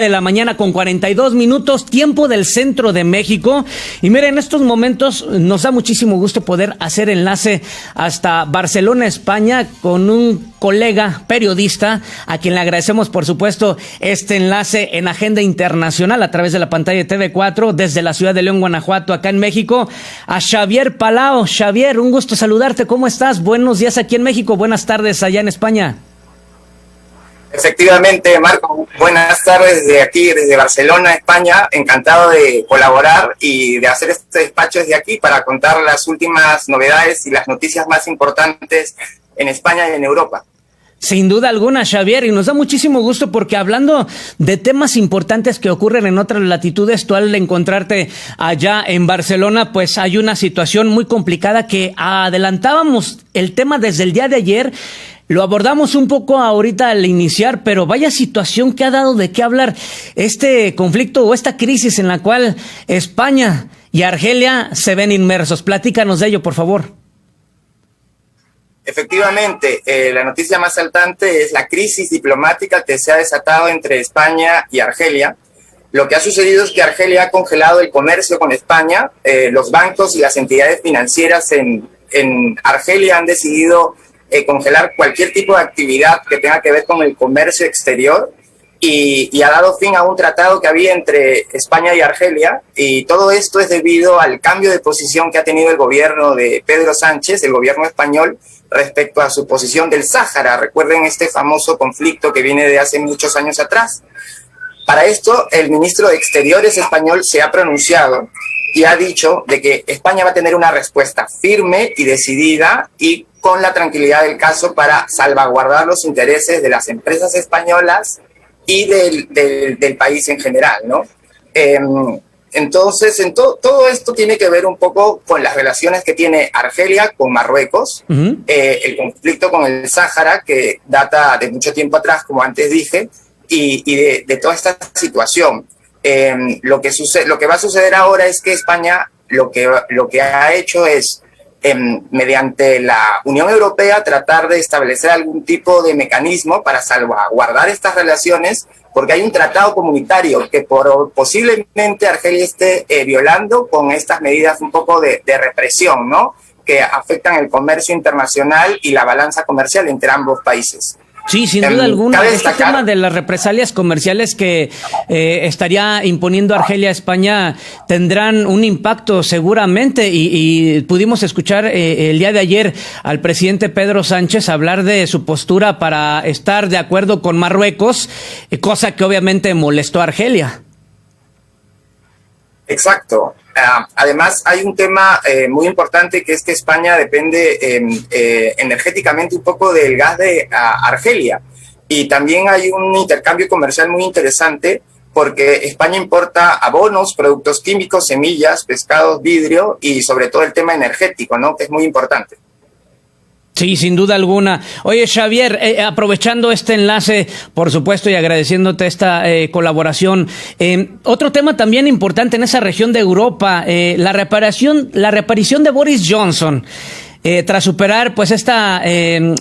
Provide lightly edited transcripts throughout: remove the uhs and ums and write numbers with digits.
de la mañana con 42 minutos, tiempo del centro de México. Y miren, en estos momentos nos da muchísimo gusto poder hacer enlace hasta Barcelona, España, con un colega periodista a quien le agradecemos, por supuesto, este enlace en Agenda Internacional a través de la pantalla de TV4 desde la ciudad de León, Guanajuato, acá en México, a Xavier Palao. Xavier, un gusto saludarte. ¿Cómo estás? Buenos días aquí en México, buenas tardes allá en España. Efectivamente, Marco, buenas tardes desde aquí, desde Barcelona, España. Encantado de colaborar y de hacer este despacho desde aquí para contar las últimas novedades y las noticias más importantes en España y en Europa. Sin duda alguna, Xavier, y nos da muchísimo gusto porque hablando de temas importantes que ocurren en otras latitudes, tú al encontrarte allá en Barcelona, pues hay una situación muy complicada que adelantábamos el tema desde el día de ayer. Lo abordamos un poco ahorita al iniciar, pero vaya situación que ha dado de qué hablar este conflicto o esta crisis en la cual España y Argelia se ven inmersos. Platícanos de ello, por favor. Efectivamente, la noticia más saltante es la crisis diplomática que se ha desatado entre España y Argelia. Lo que ha sucedido es que Argelia ha congelado el comercio con España. Los bancos y las entidades financieras en Argelia han decidido congelar cualquier tipo de actividad que tenga que ver con el comercio exterior y ha dado fin a un tratado que había entre España y Argelia, y todo esto es debido al cambio de posición que ha tenido el gobierno de Pedro Sánchez, el gobierno español, respecto a su posición del Sáhara. Recuerden este famoso conflicto que viene de hace muchos años atrás. Para esto, el ministro de Exteriores español se ha pronunciado y ha dicho de que España va a tener una respuesta firme y decidida y con la tranquilidad del caso para salvaguardar los intereses de las empresas españolas y del país en general, ¿no? Entonces, todo esto tiene que ver un poco con las relaciones que tiene Argelia con Marruecos, el conflicto con el Sáhara, que data de mucho tiempo atrás, como antes dije, y de toda esta situación. Lo que va a suceder ahora es que España lo que ha hecho es, mediante la Unión Europea, tratar de establecer algún tipo de mecanismo para salvaguardar estas relaciones, porque hay un tratado comunitario que posiblemente Argelia esté violando con estas medidas un poco de represión, ¿no?, que afectan el comercio internacional y la balanza comercial entre ambos países. Sí, sin duda alguna. Este tema de las represalias comerciales que estaría imponiendo Argelia a España tendrán un impacto seguramente y pudimos escuchar el día de ayer al presidente Pedro Sánchez hablar de su postura para estar de acuerdo con Marruecos, cosa que obviamente molestó a Argelia. Exacto. Además, hay un tema muy importante, que es que España depende energéticamente un poco del gas de Argelia. Y también hay un intercambio comercial muy interesante, porque España importa abonos, productos químicos, semillas, pescados, vidrio y sobre todo el tema energético, ¿no?, que es muy importante. Sí, sin duda alguna. Oye, Xavier, aprovechando este enlace, por supuesto, y agradeciéndote esta colaboración, otro tema también importante en esa región de Europa, la reaparición de Boris Johnson. Tras superar pues esta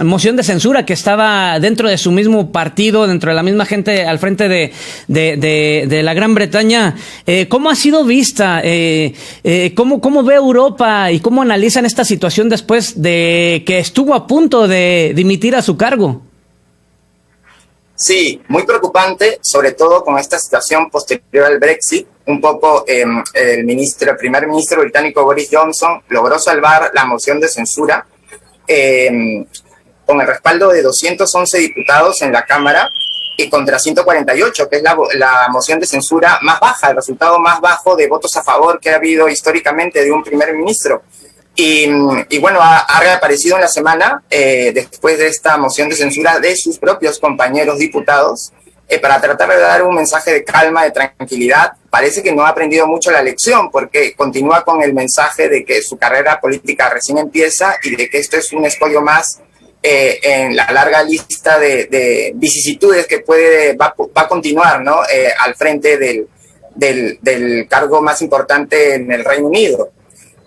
moción de censura que estaba dentro de su mismo partido, dentro de la misma gente al frente de la Gran Bretaña, ¿cómo ha sido vista? ¿Cómo ve Europa y cómo analizan esta situación después de que estuvo a punto de dimitir a su cargo? Sí, muy preocupante, sobre todo con esta situación posterior al Brexit. Un poco el primer ministro británico Boris Johnson logró salvar la moción de censura con el respaldo de 211 diputados en la Cámara y contra 148, que es la moción de censura más baja, el resultado más bajo de votos a favor que ha habido históricamente de un primer ministro. Y bueno, ha reaparecido en la semana, después de esta moción de censura de sus propios compañeros diputados, para tratar de dar un mensaje de calma, de tranquilidad. Parece que no ha aprendido mucho la lección, porque continúa con el mensaje de que su carrera política recién empieza y de que esto es un escollo más en la larga lista de vicisitudes que va a continuar, ¿no?, al frente del cargo más importante en el Reino Unido.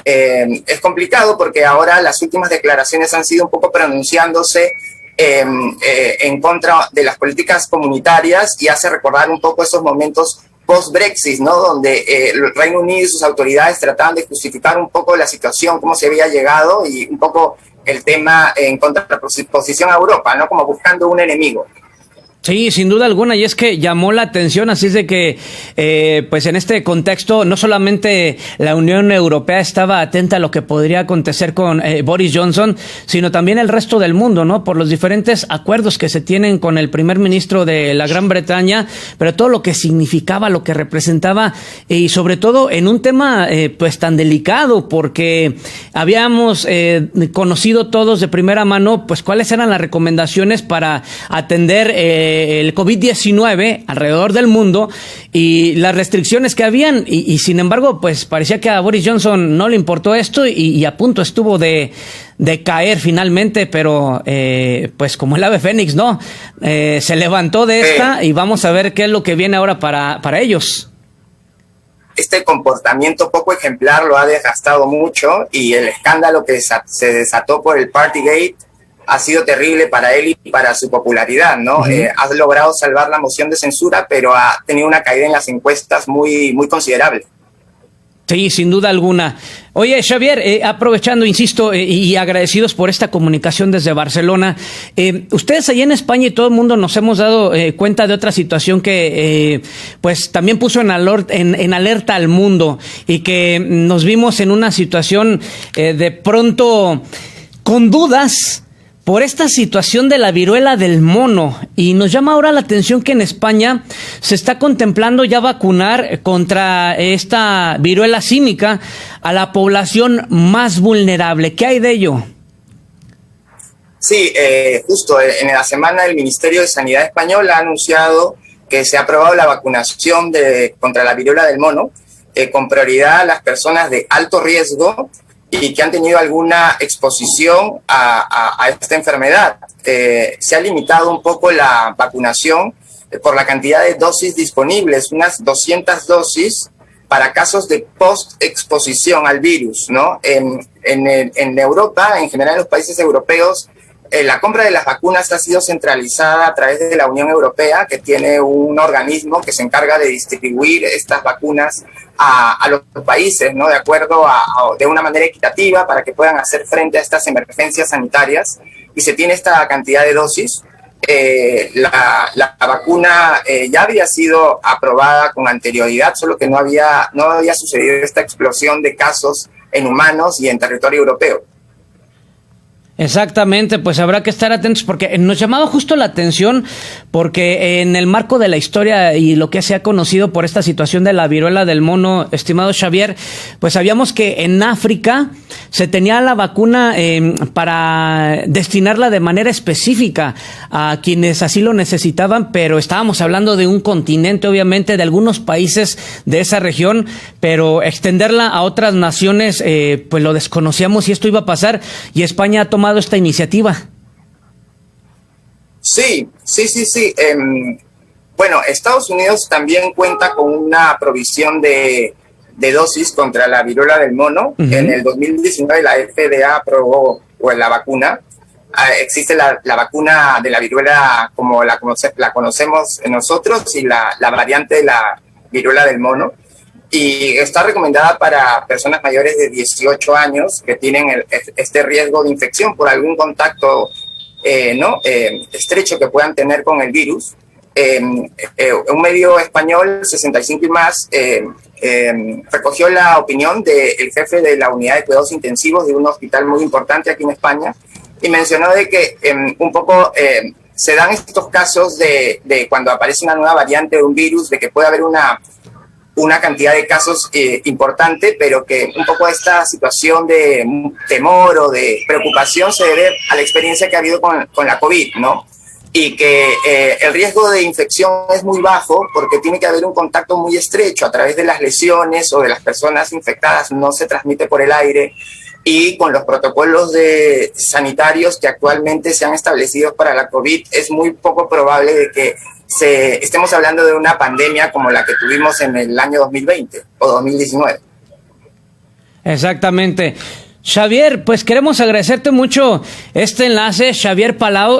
Es complicado porque ahora las últimas declaraciones han sido un poco pronunciándose en contra de las políticas comunitarias y hace recordar un poco esos momentos post-Brexit, ¿no? Donde el Reino Unido y sus autoridades trataban de justificar un poco la situación, cómo se había llegado y un poco el tema en contraposición a Europa, ¿no? Como buscando un enemigo. Sí, sin duda alguna, y es que llamó la atención, así es de que, pues en este contexto, no solamente la Unión Europea estaba atenta a lo que podría acontecer con Boris Johnson, sino también el resto del mundo, ¿no? Por los diferentes acuerdos que se tienen con el primer ministro de la Gran Bretaña, pero todo lo que significaba, lo que representaba, y sobre todo en un tema, pues tan delicado, porque habíamos conocido todos de primera mano, pues cuáles eran las recomendaciones para atender el COVID-19 alrededor del mundo y las restricciones que habían y sin embargo pues parecía que a Boris Johnson no le importó esto y a punto estuvo de caer finalmente, pero pues como el ave fénix, ¿no? Se levantó de esta y vamos a ver qué es lo que viene ahora para ellos. Este comportamiento poco ejemplar lo ha desgastado mucho y el escándalo que se desató por el Partygate ha sido terrible para él y para su popularidad, ¿no? Ha logrado salvar la moción de censura, pero ha tenido una caída en las encuestas muy, muy considerable. Sí, sin duda alguna. Oye, Xavier, aprovechando, insisto, y agradecidos por esta comunicación desde Barcelona, ustedes allá en España y todo el mundo nos hemos dado cuenta de otra situación que pues también puso en alerta al mundo y que nos vimos en una situación de pronto con dudas por esta situación de la viruela del mono, y nos llama ahora la atención que en España se está contemplando ya vacunar contra esta viruela símica a la población más vulnerable. ¿Qué hay de ello? Sí, justo en la semana el Ministerio de Sanidad español ha anunciado que se ha aprobado la vacunación contra la viruela del mono, con prioridad a las personas de alto riesgo y que han tenido alguna exposición a esta enfermedad. Se ha limitado un poco la vacunación por la cantidad de dosis disponibles, unas 200 dosis para casos de post-exposición al virus, ¿no? En Europa, en general en los países europeos, la compra de las vacunas ha sido centralizada a través de la Unión Europea, que tiene un organismo que se encarga de distribuir estas vacunas a los países, ¿no? De acuerdo de una manera equitativa para que puedan hacer frente a estas emergencias sanitarias. Y se tiene esta cantidad de dosis. La vacuna ya había sido aprobada con anterioridad, solo que no había sucedido esta explosión de casos en humanos y en territorio europeo. Exactamente, pues habrá que estar atentos porque nos llamaba justo la atención porque en el marco de la historia y lo que se ha conocido por esta situación de la viruela del mono, estimado Xavier, pues sabíamos que en África se tenía la vacuna para destinarla de manera específica a quienes así lo necesitaban, pero estábamos hablando de un continente, obviamente, de algunos países de esa región, pero extenderla a otras naciones, pues lo desconocíamos y esto iba a pasar y España ha tomado esta iniciativa. Sí. Bueno, Estados Unidos también cuenta con una provisión de dosis contra la viruela del mono. En el 2019 la FDA aprobó la vacuna. Existe la vacuna de la viruela como la conocemos nosotros y la variante de la viruela del mono. Y está recomendada para personas mayores de 18 años que tienen este riesgo de infección por algún contacto estrecho que puedan tener con el virus. Un medio español, 65 y más, recogió la opinión del jefe de la unidad de cuidados intensivos de un hospital muy importante aquí en España y mencionó de que se dan estos casos de cuando aparece una nueva variante de un virus, de que puede haber una cantidad de casos importante, pero que un poco esta situación de temor o de preocupación se debe a la experiencia que ha habido con la COVID, ¿no? Y que el riesgo de infección es muy bajo porque tiene que haber un contacto muy estrecho a través de las lesiones o de las personas infectadas, no se transmite por el aire, y con los protocolos sanitarios que actualmente se han establecido para la COVID es muy poco probable de que estemos hablando de una pandemia como la que tuvimos en el año 2020 o 2019. Exactamente. Xavier, pues queremos agradecerte mucho este enlace, Xavier Palau,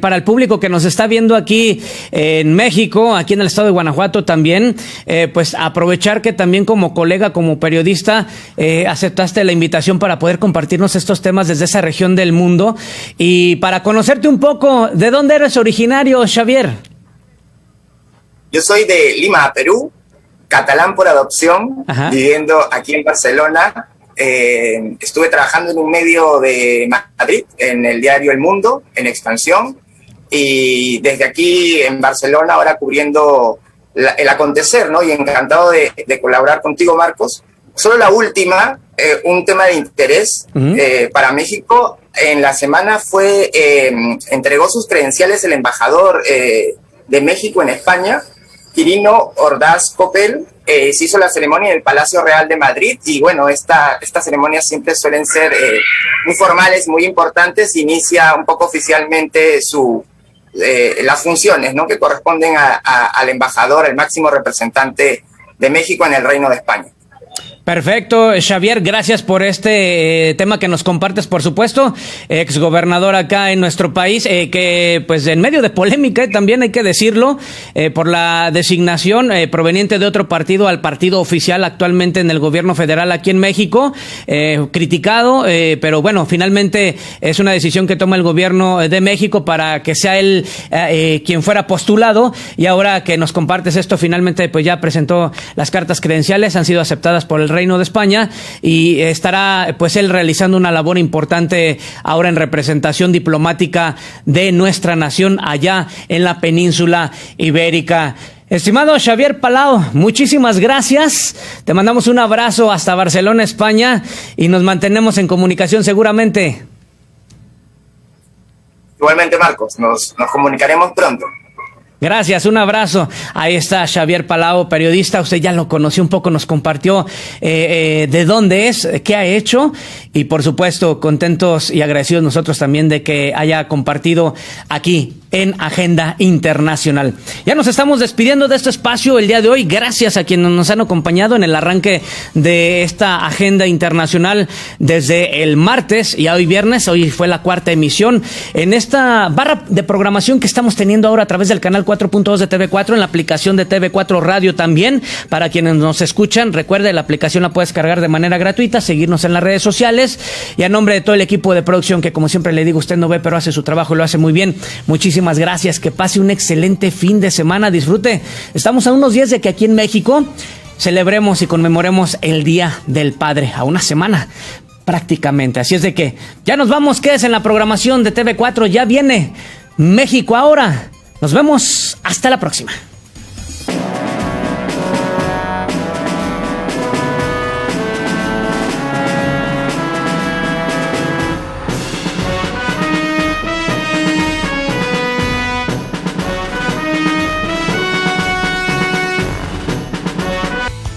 para el público que nos está viendo aquí en México, aquí en el estado de Guanajuato también, pues aprovechar que también como colega, como periodista, aceptaste la invitación para poder compartirnos estos temas desde esa región del mundo y para conocerte un poco, ¿de dónde eres originario, Xavier? Yo soy de Lima, Perú, catalán por adopción, Ajá. viviendo aquí en Barcelona. Estuve trabajando en un medio de Madrid, en el diario El Mundo, en expansión, y desde aquí en Barcelona ahora cubriendo el acontecer, ¿no? Y encantado de colaborar contigo, Marcos. Solo la última, un tema de interés para México. En la semana entregó sus credenciales el embajador de México en España, Quirino Ordaz Coppel. Se hizo la ceremonia en el Palacio Real de Madrid y bueno, estas ceremonias siempre suelen ser muy formales, muy importantes. Inicia un poco oficialmente las funciones, ¿no?, que corresponden al embajador, el máximo representante de México en el Reino de España. Perfecto, Xavier, gracias por este tema que nos compartes, por supuesto, exgobernador acá en nuestro país, que pues en medio de polémica, también hay que decirlo, por la designación proveniente de otro partido al partido oficial actualmente en el gobierno federal aquí en México, criticado, pero bueno, finalmente es una decisión que toma el gobierno de México para que sea él quien fuera postulado, y ahora que nos compartes esto, finalmente pues ya presentó las cartas credenciales, han sido aceptadas por el Reino de España y estará pues él realizando una labor importante ahora en representación diplomática de nuestra nación allá en la península ibérica. Estimado Xavier Palau, muchísimas gracias. Te mandamos un abrazo hasta Barcelona, España, y nos mantenemos en comunicación seguramente. Igualmente, Marcos, nos comunicaremos pronto. Gracias, un abrazo. Ahí está Xavier Palau, periodista. Usted ya lo conoció un poco, nos compartió de dónde es, qué ha hecho y por supuesto contentos y agradecidos nosotros también de que haya compartido aquí en Agenda Internacional. Ya nos estamos despidiendo de este espacio el día de hoy. Gracias a quienes nos han acompañado en el arranque de esta Agenda Internacional desde el martes y hoy viernes. Hoy fue la cuarta emisión en esta barra de programación que estamos teniendo ahora a través del canal 4.2 de TV4, en la aplicación de TV4 Radio también. Para quienes nos escuchan, recuerde, la aplicación la puedes cargar de manera gratuita, seguirnos en las redes sociales, y a nombre de todo el equipo de producción, que como siempre le digo, usted no ve, pero hace su trabajo y lo hace muy bien. Muchísimas gracias, que pase un excelente fin de semana, disfrute. Estamos a unos días de que aquí en México celebremos y conmemoremos el Día del Padre, a una semana prácticamente. Así es de que ya nos vamos, quédese en la programación de TV4, ya viene México Ahora. Nos vemos, hasta la próxima.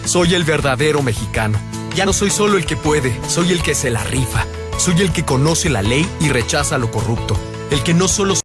Soy el verdadero mexicano. Ya no soy solo el que puede, soy el que se la rifa. Soy el que conoce la ley y rechaza lo corrupto. El que no solo